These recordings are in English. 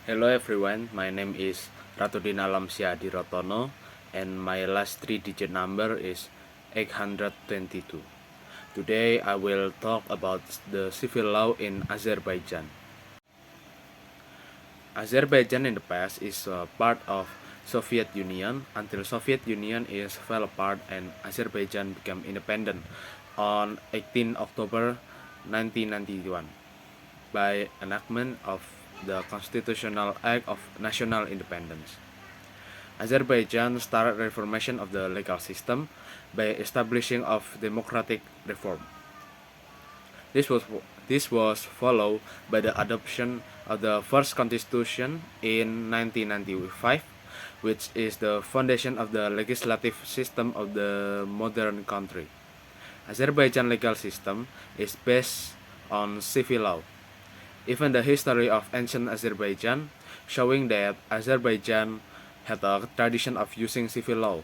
Hello everyone, my name is Ratudin Alamsyah Dirotono and my last three-digit number is 822. Today I will talk about the civil law in Azerbaijan. Azerbaijan in the past is a part of Soviet Union until Soviet Union is fell apart and Azerbaijan became independent on 18 October 1991 by enactment of the Constitutional Act of National Independence. Azerbaijan started reformation of the legal system by establishing of democratic reform. This was this was followed by the adoption of the first constitution in 1995, which is the foundation of the legislative system of the modern country. Azerbaijan legal system is based on civil law. Even the history of ancient Azerbaijan showing that Azerbaijan had a tradition of using civil law.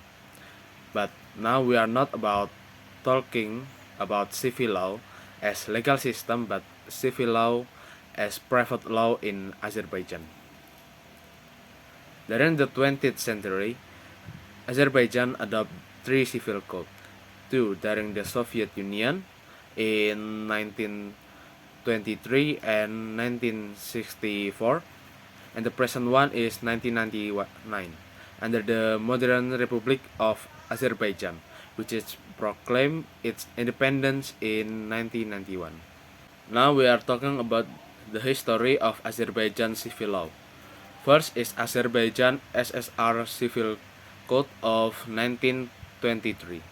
But now we are not about talking about civil law as legal system but civil law as private law in Azerbaijan. During the 20th century, Azerbaijan adopted three civil codes, two during the Soviet Union in 1923 and 1964, and the present one is 1999 under the modern Republic of Azerbaijan, which is proclaimed its independence in 1991. Now we are talking about the history of Azerbaijan civil law. First is Azerbaijan SSR Civil Code of 1923.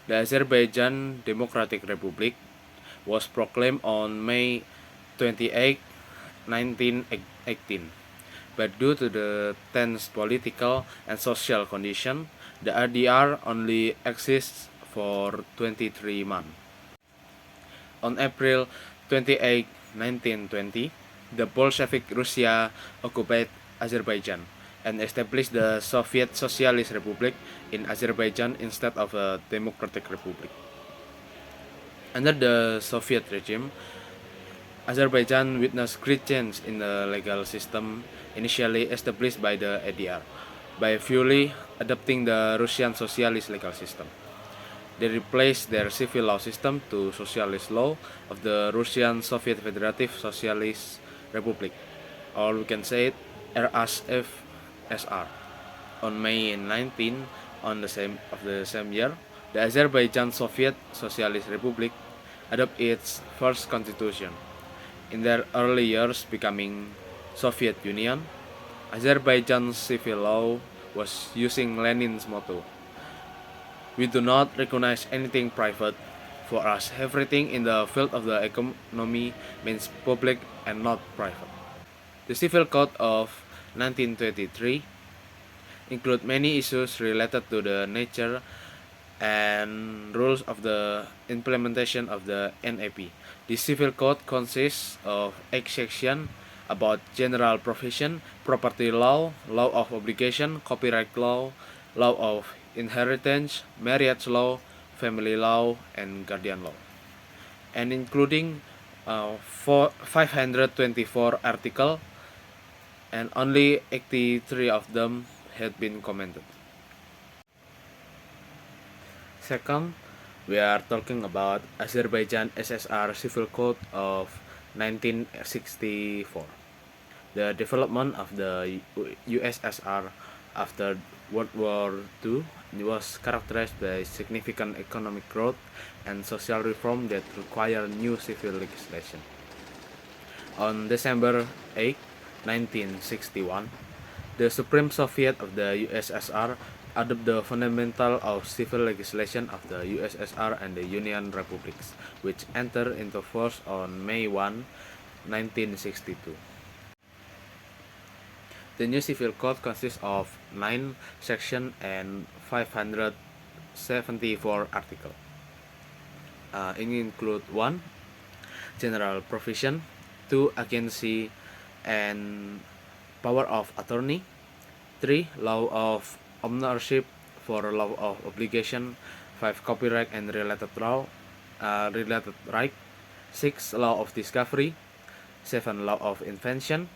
The Azerbaijan Democratic Republic was proclaimed on May 28, 1918. But due to the tense political and social condition, the RDR only exists for 23 months. On April 28, 1920, the Bolshevik Russia occupied Azerbaijan and established the Soviet Socialist Republic in Azerbaijan instead of a democratic republic. Under the Soviet regime, Azerbaijan witnessed great change in the legal system initially established by the ADR by fully adopting the Russian socialist legal system. They replaced their civil law system to socialist law of the Russian Soviet Federative Socialist Republic, or we can say it RSFSR. On May 19 of the same year, the Azerbaijan Soviet Socialist Republic adopted its first constitution. In their early years becoming Soviet Union, Azerbaijan's civil law was using Lenin's motto, "We do not recognize anything private. For us, everything in the field of the economy means public and not private." The Civil Code of 1923 include many issues related to the nature and rules of the implementation of the NAP. The Civil Code consists of 8 sections about general provision, property law, law of obligation, copyright law, law of inheritance, marriage law, family law, and guardian law, and including 524 articles, and only 83 of them had been commented. Second, we are talking about Azerbaijan SSR Civil Code of 1964. The development of the USSR after World War II was characterized by significant economic growth and social reform that require new civil legislation. On December 8, 1961, the Supreme Soviet of the USSR adopted the fundamental of civil legislation of the USSR and the Union Republics, which entered into force on May 1, 1962. The new civil code consists of 9 sections and 574 articles. It includes 1. General provision, 2. Agency and power of attorney, 3. Law of ownership, 4. Law of obligation, 5. Copyright and related right, 6. Law of discovery, 7. Law of invention,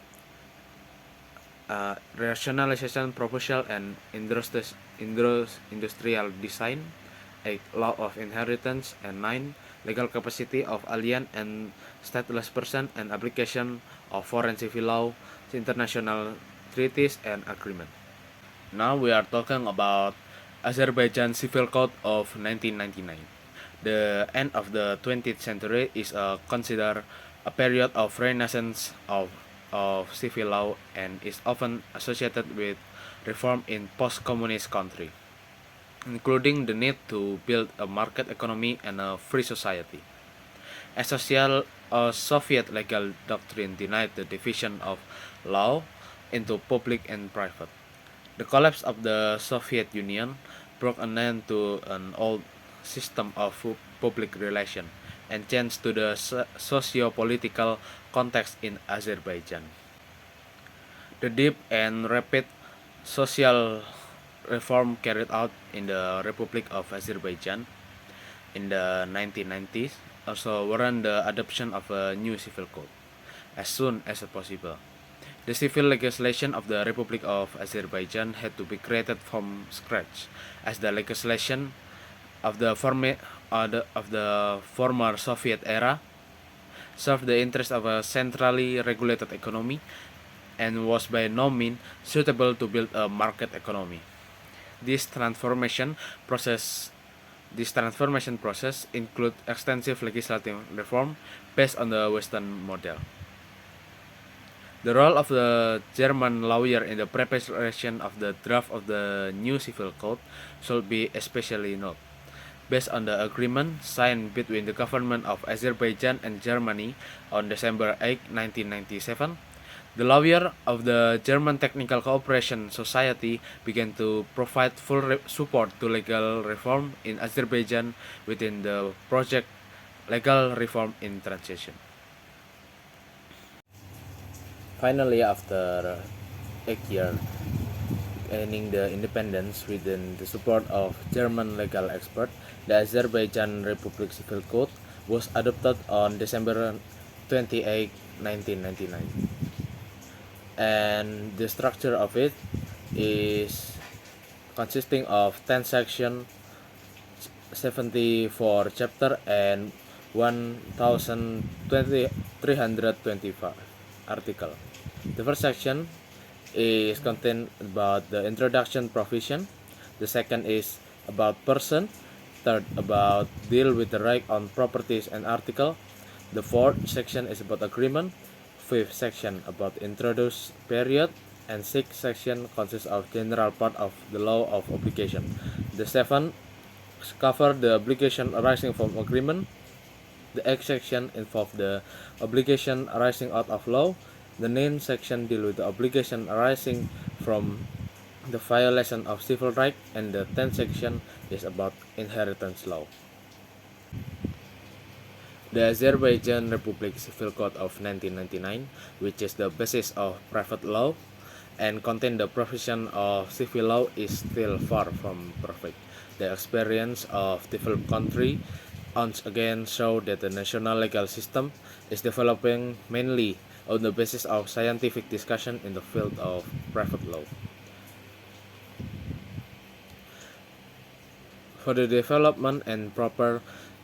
rationalization proposal and industrial design. 8. Law of inheritance. And 9. Legal capacity of alien and stateless person and application of foreign civil law, international treaties and agreement. Now we are talking about Azerbaijan Civil Code of 1999. The end of the 20th century is considered a period of renaissance of civil law and is often associated with reform in post-communist country, including the need to build a market economy and a free society. A Soviet legal doctrine denied the division of law into public and private. The collapse of the Soviet Union brought an end to an old system of public relation and changed to the socio-political context in Azerbaijan. The deep and rapid social reform carried out in the Republic of Azerbaijan in the 1990s also warrant the adoption of a new civil code as soon as possible. The civil legislation of the Republic of Azerbaijan had to be created from scratch, as the legislation of the former Soviet era served the interest of a centrally regulated economy and was by no means suitable to build a market economy. This transformation process include extensive legislative reform based on the Western model. The role of the German lawyer in the preparation of the draft of the new civil code should be especially noted. Based on the agreement signed between the government of Azerbaijan and Germany on December 8, 1997, the lawyer of the German Technical Cooperation Society began to provide full support to legal reform in Azerbaijan within the project Legal Reform in Transition. Finally, after 8 years gaining the independence within the support of German legal experts, the Azerbaijan Republic Civil Code was adopted on December 28, 1999. And the structure of it is consisting of 10 sections, 74 chapter and 1,325 article. The first section is contained about the introduction provision. The second is about person. Third, about deal with the right on properties and article. The fourth section is about agreement. Fifth section about introduce period. And sixth section consists of general part of the law of obligation. The seventh cover the obligation arising from agreement. The eighth section involve the obligation arising out of law. The ninth section deal with the obligation arising from the violation of civil rights, and the 10th section is about inheritance law. The Azerbaijan Republic Civil Code of 1999, which is the basis of private law and contain the provision of civil law, is still far from perfect. The experience of developed country once again show that the national legal system is developing mainly on the basis of scientific discussion in the field of private law. For the development and proper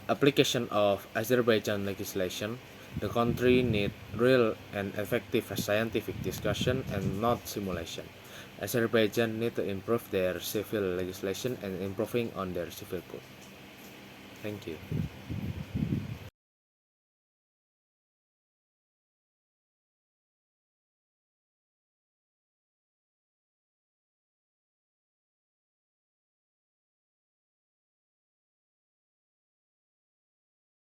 application of Azerbaijan legislation, the country needs real and effective scientific discussion and not simulation. Azerbaijan needs to improve their civil legislation and improving on their civil code. Thank you.